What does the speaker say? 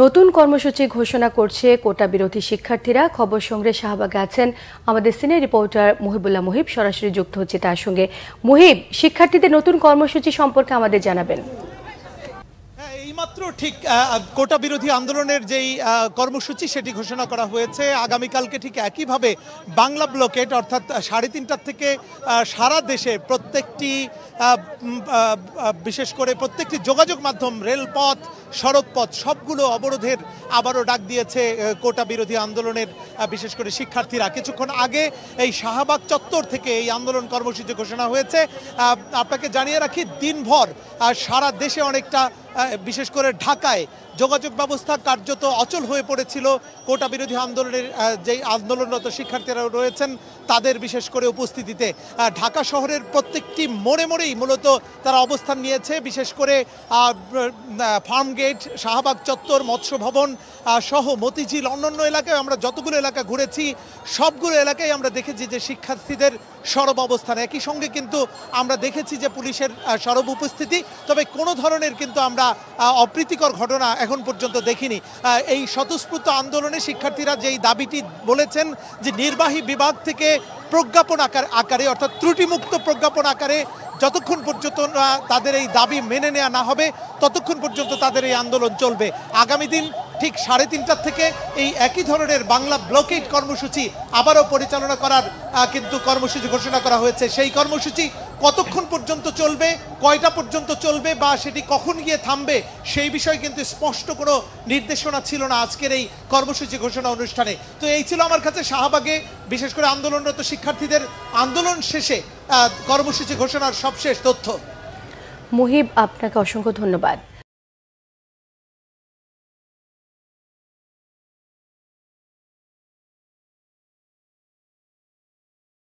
নতুন কর্মসূচি ঘোষণা করছে কোটা বিরোধী শিক্ষার্থীরা। খবর সংগ্রহে শাহবাগে আছেন আমাদের সিনিয়র রিপোর্টার মুহিবুল্লাহ মুহিব, সরাসরি যুক্ত হচ্ছে তার সঙ্গে। মুহিব, শিক্ষার্থীদের নতুন কর্মসূচি সম্পর্কে আমাদের জানাবেন। এইমাত্র ঠিক কোটা বিরোধী আন্দোলনের যেই কর্মসূচি সেটি ঘোষণা করা হয়েছে। আগামীকালকে ঠিক একইভাবে বাংলা ব্লকেট অর্থাৎ 3:30 থেকে সারা দেশে প্রত্যেকটি বিশেষ করে প্রত্যেকটি যোগাযোগ মাধ্যম, রেলপথ, সড়কপথ সবগুলো অবরোধের আবারও ডাক দিয়েছে কোটা বিরোধী আন্দোলনের বিশেষ করে শিক্ষার্থীরা। কিছুক্ষণ আগে এই শাহবাগ চত্বর থেকে এই আন্দোলন কর্মসূচি ঘোষণা হয়েছে। আপনাকে জানিয়ে রাখি, দিনভর সারা দেশে অনেকটা বিশেষ করে ঢাকায় যোগাযোগ ব্যবস্থা কার্যত অচল হয়ে পড়েছিল। কোটা বিরোধী আন্দোলনের যেই আন্দোলনরত শিক্ষার্থীরা রয়েছেন তাদের বিশেষ করে উপস্থিতিতে ঢাকা শহরের প্রত্যেকটি মোড়ে মোড়েই মূলত তারা অবস্থান নিয়েছে। বিশেষ করে ফার্মগেট, শাহবাগ চত্বর, মৎস্য ভবন সহ মতিঝিল, অন্যান্য এলাকায় আমরা যতগুলো এলাকা ঘুরেছি সবগুলো এলাকায় আমরা দেখেছি যে শিক্ষার্থীদের সরব অবস্থান। একই সঙ্গে কিন্তু আমরা দেখেছি যে পুলিশের সরব উপস্থিতি, তবে কোনো ধরনের কিন্তু আমরা অপ্রীতিকর ঘটনা এখন পর্যন্ত দেখিনি। এই স্বতঃস্ফূর্ত আন্দোলনে শিক্ষার্থীরা যেই দাবিটি বলেছেন যে নির্বাহী বিভাগ থেকে প্রজ্ঞাপন আকারে অর্থাৎ ত্রুটিমুক্ত প্রজ্ঞাপন আকারে যতক্ষণ পর্যন্ত তাদের এই দাবি মেনে নেওয়া না হবে ততক্ষণ পর্যন্ত তাদের এই আন্দোলন চলবে। আগামী দিন ঠিক 3:30 থেকে এই একই ধরনের বাংলা ব্লকেট কর্মসূচি আবারও পরিচালনা করার কিন্তু কর্মসূচি ঘোষণা করা হয়েছে। সেই কর্মসূচি কতক্ষণ পর্যন্ত চলবে, কয়টা পর্যন্ত চলবে বা সেটি কখন গিয়ে থামবে সেই বিষয়ে কিন্তু স্পষ্ট কোনো নির্দেশনা ছিল না আজকের এই কর্মসূচি ঘোষণা অনুষ্ঠানে। তো এই ছিল আমার কাছে শাহবাগে বিশেষ করে আন্দোলনরত শিক্ষার্থীদের আন্দোলন শেষে কর্মসূচি ঘোষণার সবশেষ তথ্য। মুহিব, আপনাকে অসংখ্য ধন্যবাদ।